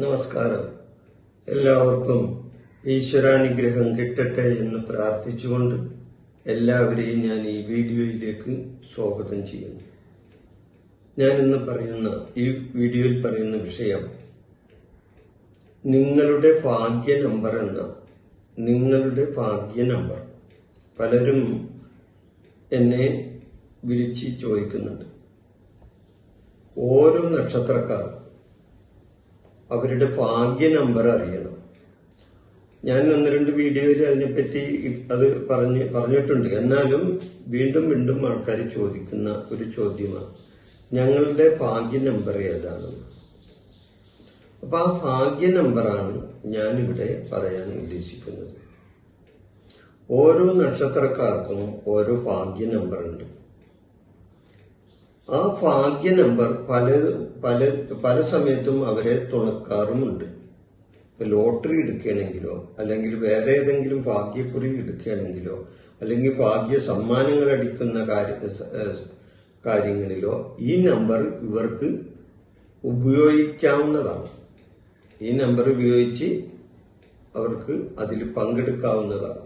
നമസ്കാരം. എല്ലാവർക്കും ഈശ്വരാനുഗ്രഹം കിട്ടട്ടെ എന്ന് പ്രാർത്ഥിച്ചുകൊണ്ട് എല്ലാവരെയും ഞാൻ ഈ വീഡിയോയിലേക്ക് സ്വാഗതം ചെയ്യുന്നു. ഞാൻ ഇന്ന് ഈ വീഡിയോയിൽ പറയുന്ന വിഷയം നിങ്ങളുടെ ഭാഗ്യ നമ്പർ നിങ്ങളുടെ ഭാഗ്യ നമ്പർ. പലരും എന്നെ വിളിച്ച് ചോദിക്കുന്നുണ്ട്. ഓരോ നക്ഷത്രക്കാർ അവരുടെ ഭാഗ്യ നമ്പർ അറിയണം. ഞാൻ ഒന്ന് രണ്ട് വീഡിയോയിൽ അതിനെപ്പറ്റി അത് പറഞ്ഞിട്ടുണ്ട്. എന്നാലും വീണ്ടും ആൾക്കാർ ചോദിക്കുന്ന ഒരു ചോദ്യമാണ് ഞങ്ങളുടെ ഭാഗ്യ നമ്പർ ഏതാണെന്ന്. അപ്പൊ ആ ഭാഗ്യ നമ്പറാണ് ഞാനിവിടെ പറയാൻ ഉദ്ദേശിക്കുന്നത്. ഓരോ നക്ഷത്രക്കാർക്കും ഓരോ ഭാഗ്യ നമ്പർ ഉണ്ട്. ആ ഭാഗ്യ നമ്പർ പല സമയത്തും അവരെ തുണക്കാറുമുണ്ട്. ലോട്ടറി എടുക്കുകയാണെങ്കിലോ അല്ലെങ്കിൽ വേറെ ഏതെങ്കിലും ഭാഗ്യക്കുറി എടുക്കുകയാണെങ്കിലോ അല്ലെങ്കിൽ ഭാഗ്യ സമ്മാനങ്ങൾ അടിക്കുന്ന കാര്യങ്ങളിലോ ഈ നമ്പർ ഇവർക്ക് ഉപയോഗിക്കാവുന്നതാണ്. ഈ നമ്പർ ഉപയോഗിച്ച് അവർക്ക് അതിൽ പങ്കെടുക്കാവുന്നതാണ്.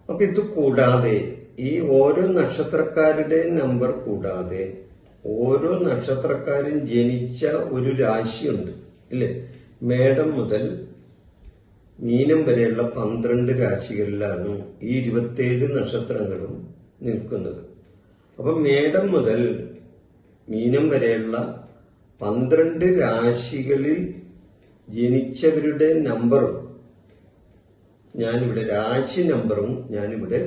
അപ്പൊ ഇത് കൂടാതെ ഈ ഓരോ നക്ഷത്രക്കാരുടെ നമ്പർ കൂടാതെ ഓരോ നക്ഷത്രക്കാരും ജനിച്ച ഒരു രാശിയുണ്ട്, ഇല്ലേ? മേടം മുതൽ മീനം വരെയുള്ള 12 രാശികളിലാണ് ഈ 27 നക്ഷത്രങ്ങളും നിൽക്കുന്നത്. അപ്പൊ മേടം മുതൽ മീനം വരെയുള്ള 12 രാശികളിൽ ജനിച്ചവരുടെ നമ്പറും ഞാനിവിടെ രാശി നമ്പറും ഞാനിവിടെ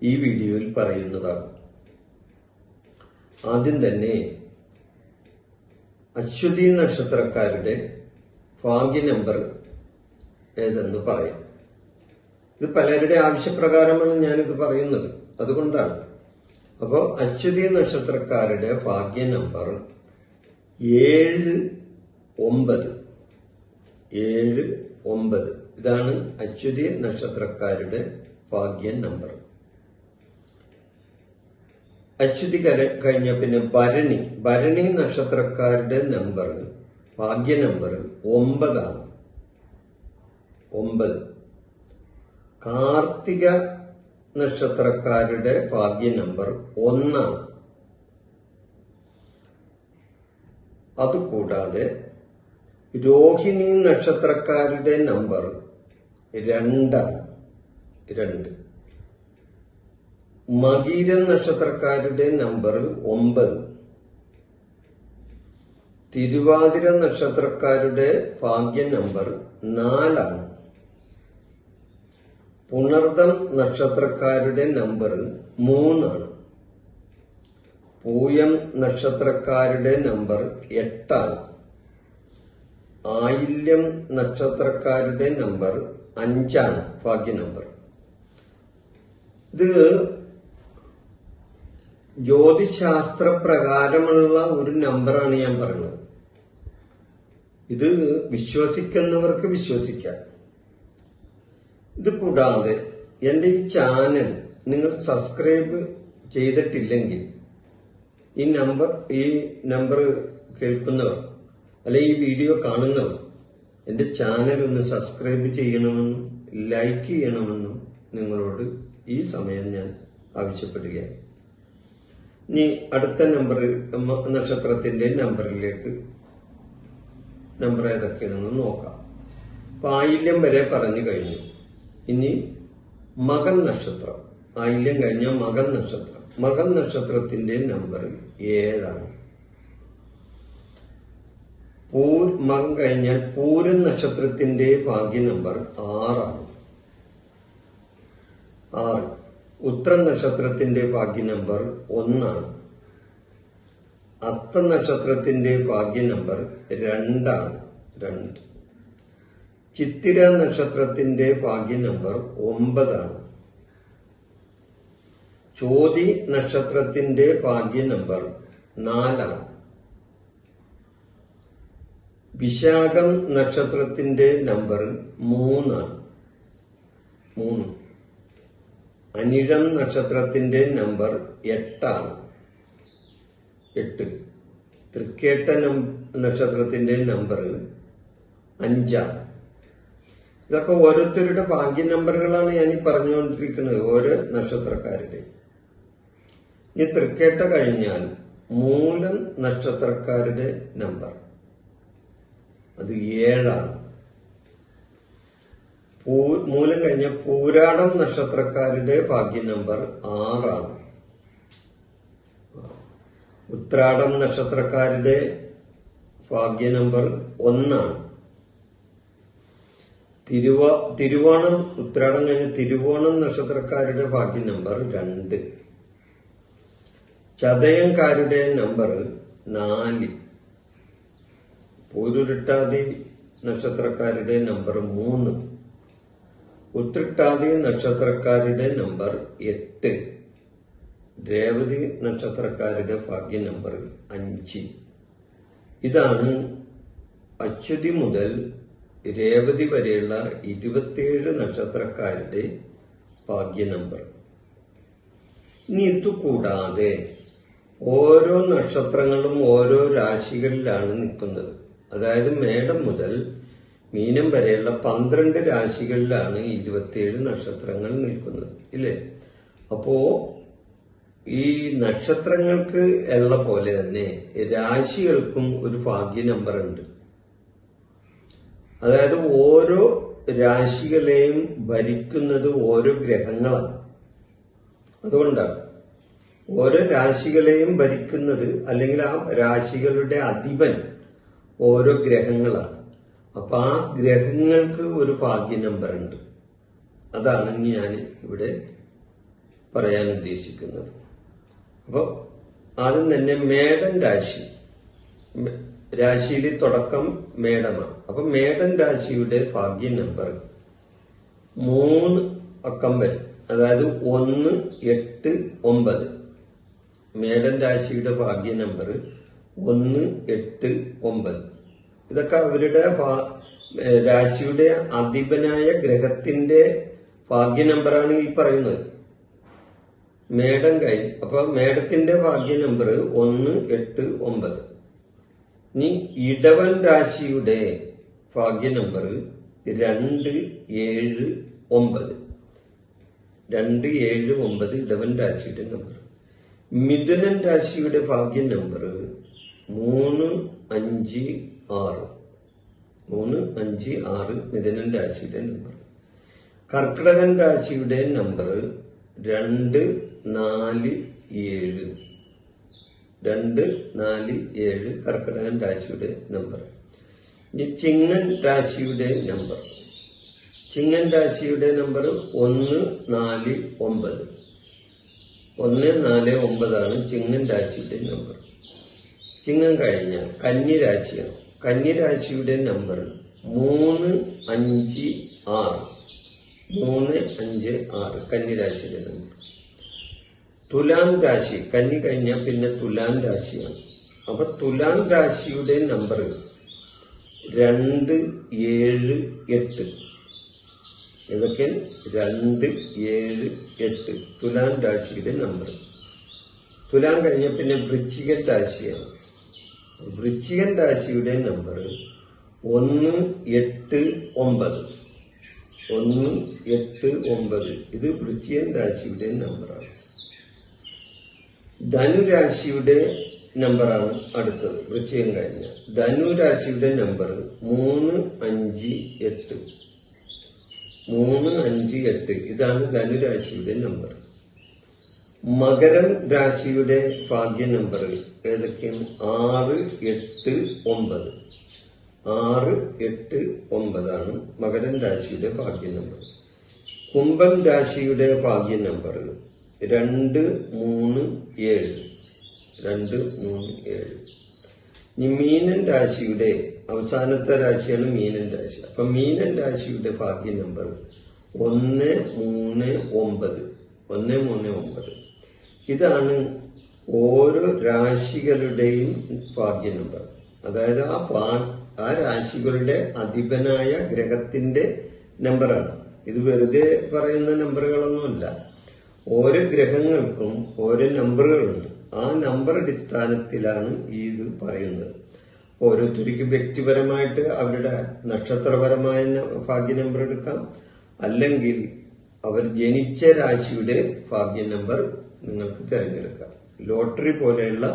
ഈ വീഡിയോയിൽ പറയുന്നതാണ്. ആദ്യം തന്നെ അശ്വതി നക്ഷത്രക്കാരുടെ ഭാഗ്യ നമ്പർ ഏതെന്ന് പറയാം. ഇത് പലരുടെ ആവശ്യപ്രകാരമാണ് ഞാനിത് പറയുന്നത്, അതുകൊണ്ടാണ്. അപ്പോൾ അശ്വതി നക്ഷത്രക്കാരുടെ ഭാഗ്യ നമ്പർ 7-9. ഇതാണ് അശ്വതി നക്ഷത്രക്കാരുടെ ഭാഗ്യ നമ്പർ. അശ്വതി കഴിഞ്ഞ പിന്നെ ഭരണി നക്ഷത്രക്കാരുടെ നമ്പർ ഭാഗ്യ നമ്പർ 9. കാർത്തിക നക്ഷത്രക്കാരുടെ ഭാഗ്യ നമ്പർ 1. അതുകൂടാതെ രോഹിണി നക്ഷത്രക്കാരുടെ നമ്പർ 2. മകീര നക്ഷത്രക്കാരുടെ നമ്പർ 9. തിരുവാതിര നക്ഷത്രക്കാരുടെ ഭാഗ്യ നമ്പർ 4. പുണർദം നക്ഷത്രക്കാരുടെ നമ്പർ 3. പൂയം നക്ഷത്രക്കാരുടെ നമ്പർ 8. ആയില്യം നക്ഷത്രക്കാരുടെ നമ്പർ 5 ഭാഗ്യ നമ്പർ. ഇത് ജ്യോതിശാസ്ത്ര പ്രകാരമുള്ള ഒരു നമ്പറാണ് ഞാൻ പറയുന്നത്. ഇത് വിശ്വസിക്കുന്നവർക്ക് വിശ്വസിക്കാം. ഇത് കൂടാതെ എന്റെ ഈ ചാനൽ നിങ്ങൾ സബ്സ്ക്രൈബ് ചെയ്തിട്ടില്ലെങ്കിൽ ഈ നമ്പർ കേൾക്കുന്നവർ അല്ലെ ഈ വീഡിയോ കാണുന്നവർ എന്റെ ചാനൽ ഒന്ന് സബ്സ്ക്രൈബ് ചെയ്യണമെന്നും ലൈക്ക് ചെയ്യണമെന്നും നിങ്ങളോട് ഈ സമയം ഞാൻ ആവശ്യപ്പെടുകയാണ്. ഇനി അടുത്ത നക്ഷത്രത്തിന്റെ നമ്പർ ഏതൊക്കെയാണെന്ന് നോക്കാം. ആയില്യം വരെ പറഞ്ഞു കഴിഞ്ഞു. ഇനി മകൻ നക്ഷത്രം. ആയില്യം കഴിഞ്ഞ മകൻ നക്ഷത്രം. മകൻ നക്ഷത്രത്തിന്റെ നമ്പർ 7. മകൻ കഴിഞ്ഞാൽ പൂരം നക്ഷത്രത്തിന്റെ ഭാഗ്യ നമ്പർ 6. ഉത്ര നക്ഷത്രത്തിന്റെ ഭാഗ്യ നമ്പർ 1. അത്ത നക്ഷത്രത്തിന്റെ ഭാഗ്യ നമ്പർ 2. ചിത്തിര നക്ഷത്രത്തിന്റെ ഭാഗ്യ നമ്പർ 9. ചോതി നക്ഷത്രത്തിന്റെ ഭാഗ്യ നമ്പർ 4. വിശാഖം നക്ഷത്രത്തിന്റെ നമ്പർ 3. അനിഴം നക്ഷത്രത്തിന്റെ നമ്പർ 8. തൃക്കേട്ട നക്ഷത്രത്തിന്റെ നമ്പർ 5. ഇതൊക്കെ ഓരോരുത്തരുടെ ഭാഗ്യ നമ്പറുകളാണ് ഞാൻ ഈ പറഞ്ഞുകൊണ്ടിരിക്കുന്നത്, ഓരോ നക്ഷത്രക്കാരുടെ. ഈ തൃക്കേട്ട കഴിഞ്ഞാൽ മൂലം നക്ഷത്രക്കാരുടെ നമ്പർ അത് 7. മൂലം കഴിഞ്ഞ പൂരാടം നക്ഷത്രക്കാരുടെ ഭാഗ്യ നമ്പർ 6. ഉത്രാടം നക്ഷത്രക്കാരുടെ ഭാഗ്യ നമ്പർ 1. തിരുവോണം ഉത്രാടം കഴിഞ്ഞ തിരുവോണം നക്ഷത്രക്കാരുടെ ഭാഗ്യ നമ്പർ 2. ചതയംകാരുടെ നമ്പർ 4. പൂരുരുട്ടാതി നക്ഷത്രക്കാരുടെ നമ്പർ 3. ഉത്രട്ടാതി നക്ഷത്രക്കാരുടെ നമ്പർ 8. രേവതി നക്ഷത്രക്കാരുടെ ഭാഗ്യ നമ്പർ 5. ഇതാണ് അശ്വതി മുതൽ രേവതി വരെയുള്ള 27 നക്ഷത്രക്കാരുടെ ഭാഗ്യ നമ്പർ. ഇനി ഇതുകൂടാതെ ഓരോ നക്ഷത്രങ്ങളും ഓരോ രാശികളിലാണ് നിൽക്കുന്നത്. അതായത് മേടം മുതൽ മീനം വരെയുള്ള 12 രാശികളിലാണ് 27 നക്ഷത്രങ്ങൾ നിൽക്കുന്നത്, ഇല്ലേ? അപ്പോ ഈ നക്ഷത്രങ്ങൾക്ക് ഉള്ള പോലെ തന്നെ രാശികൾക്കും ഒരു ഭാഗ്യ നമ്പർ ഉണ്ട്. അതായത് ഓരോ രാശികളെയും ഭരിക്കുന്നത് ഓരോ ഗ്രഹങ്ങളാണ്. അതുകൊണ്ടാണ് ഓരോ രാശികളെയും ഭരിക്കുന്നത്, അല്ലെങ്കിൽ ആ രാശികളുടെ അധിപൻ ഓരോ ഗ്രഹങ്ങളാണ്. അപ്പൊ ആ ഗ്രഹങ്ങൾക്ക് ഒരു ഭാഗ്യ നമ്പർ ഉണ്ട്. അതാണ് ഞാൻ ഇവിടെ പറയാൻ ഉദ്ദേശിക്കുന്നത്. അപ്പൊ ആദ്യം തന്നെ മേടൻ രാശി, രാശിയിലെ തുടക്കം മേടമാണ്. അപ്പൊ മേടൻ രാശിയുടെ ഭാഗ്യ നമ്പർ 3 അക്കം വരും. അതായത് 1, 8, 9. മേടൻ രാശിയുടെ ഭാഗ്യ നമ്പർ 1, 8, 9. ഇതൊക്കെ അവരുടെ രാശിയുടെ അധിപനായ ഗ്രഹത്തിന്റെ ഭാഗ്യ നമ്പറാണ് ഈ പറയുന്നത്. മേടം കഴിഞ്ഞ് അപ്പൊ മേടത്തിന്റെ ഭാഗ്യ നമ്പർ 1, 8, 9. ഇനി ഇടവൻ രാശിയുടെ ഭാഗ്യ നമ്പർ 2, 7, 9. 2, 7, 9 ഇടവൻ രാശിയുടെ നമ്പർ. മിഥുനൻ രാശിയുടെ ഭാഗ്യ നമ്പർ 3, 5, 6. 3, 5, 6 മിഥുനൻ രാശിയുടെ നമ്പർ. കർക്കിടകൻ രാശിയുടെ നമ്പർ 2, 4, 7. 2, 4, 7 കർക്കിടകൻ രാശിയുടെ നമ്പർ. ഇനി ചിങ്ങൻ രാശിയുടെ നമ്പർ. ചിങ്ങൻ രാശിയുടെ നമ്പർ 1, 4, 9. 1, 4, 9 ചിങ്ങൻ രാശിയുടെ നമ്പർ. ചിങ്ങം കഴിഞ്ഞ കന്നിരാശിയാണ്. കന്നിരാശിയുടെ നമ്പർ 3, 5, 6. 3, 5, 6 കന്നിരാശിയുടെ നമ്പർ. തുലാം രാശി, കന്നി കഴിഞ്ഞാൽ പിന്നെ തുലാം രാശിയാണ്. അപ്പൊ തുലാം രാശിയുടെ നമ്പർ 2, 7, 8. ഇതൊക്കെ 2, 7, 8 തുലാം രാശിയുടെ നമ്പർ. തുലാം കഴിഞ്ഞ പിന്നെ വൃശ്ചികൻ രാശിയാണ്. വൃശ്ചികൻ രാശിയുടെ നമ്പർ 1, 8, 9. 1, 8, 9 ഇത് വൃശ്ചികൻ രാശിയുടെ നമ്പറാണ്. ധനുരാശിയുടെ നമ്പറാണ് അടുത്തത്. വൃശ്ചികം കഴിഞ്ഞ ധനുരാശിയുടെ നമ്പർ 3, 5, 8. 3, 5, 8 ഇതാണ് ധനുരാശിയുടെ നമ്പർ. മകരം രാശിയുടെ ഭാഗ്യ നമ്പർ ഏതൊക്കെയാണ്? 6, 8, 9. 6, 8, 9 മകരം രാശിയുടെ ഭാഗ്യ നമ്പർ. കുംഭം രാശിയുടെ ഭാഗ്യ നമ്പർ 2, 3, 7. 2, 3, 7. ഇനി മീനൻ രാശിയുടെ അവസാനത്തെ രാശിയാണ് മീനൻ രാശി. അപ്പൊ മീനൻ രാശിയുടെ ഭാഗ്യ നമ്പർ 1, 3, 9. 1, 3, 9 ഇതാണ് ഓരോ രാശികളുടെയും ഭാഗ്യ നമ്പർ. അതായത് ആ രാശികളുടെ അധിപനായ ഗ്രഹത്തിന്റെ നമ്പറാണ്. ഇത് വെറുതെ പറയുന്ന നമ്പറുകളൊന്നുമല്ല. ഓരോ ഗ്രഹങ്ങൾക്കും ഓരോ നമ്പറുകളുണ്ട്. ആ നമ്പർ അടിസ്ഥാനത്തിലാണ് ഇത് പറയുന്നത്. ഓരോരുത്തർക്ക് വ്യക്തിപരമായിട്ട് അവരുടെ നക്ഷത്രപരമായ ഭാഗ്യ നമ്പർ എടുക്കാം, അല്ലെങ്കിൽ അവർ ജനിച്ച രാശിയുടെ ഭാഗ്യ നമ്പർ നിങ്ങൾക്ക് തിരഞ്ഞെടുക്കാം. ലോട്ടറി പോലെയുള്ള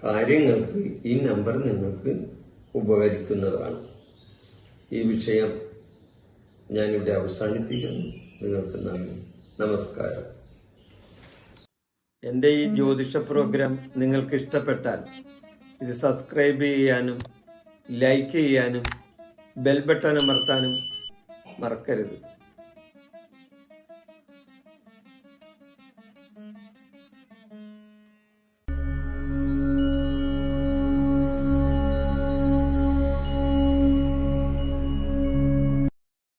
കാര്യങ്ങൾക്ക് ഈ നമ്പർ നിങ്ങൾക്ക് ഉപകരിക്കുന്നതാണ്. ഈ വിഷയം ഞാനിവിടെ അവസാനിപ്പിക്കുന്നു. നിങ്ങൾക്ക് നന്ദി, നമസ്കാരം. എൻ്റെ ഈ ജ്യോതിഷ പ്രോഗ്രാം നിങ്ങൾക്ക് ഇഷ്ടപ്പെട്ടാൽ ഇത് സബ്സ്ക്രൈബ് ചെയ്യാനും ലൈക്ക് ചെയ്യാനും ബെൽ ബട്ടൺ അമർത്താനും മറക്കരുത്.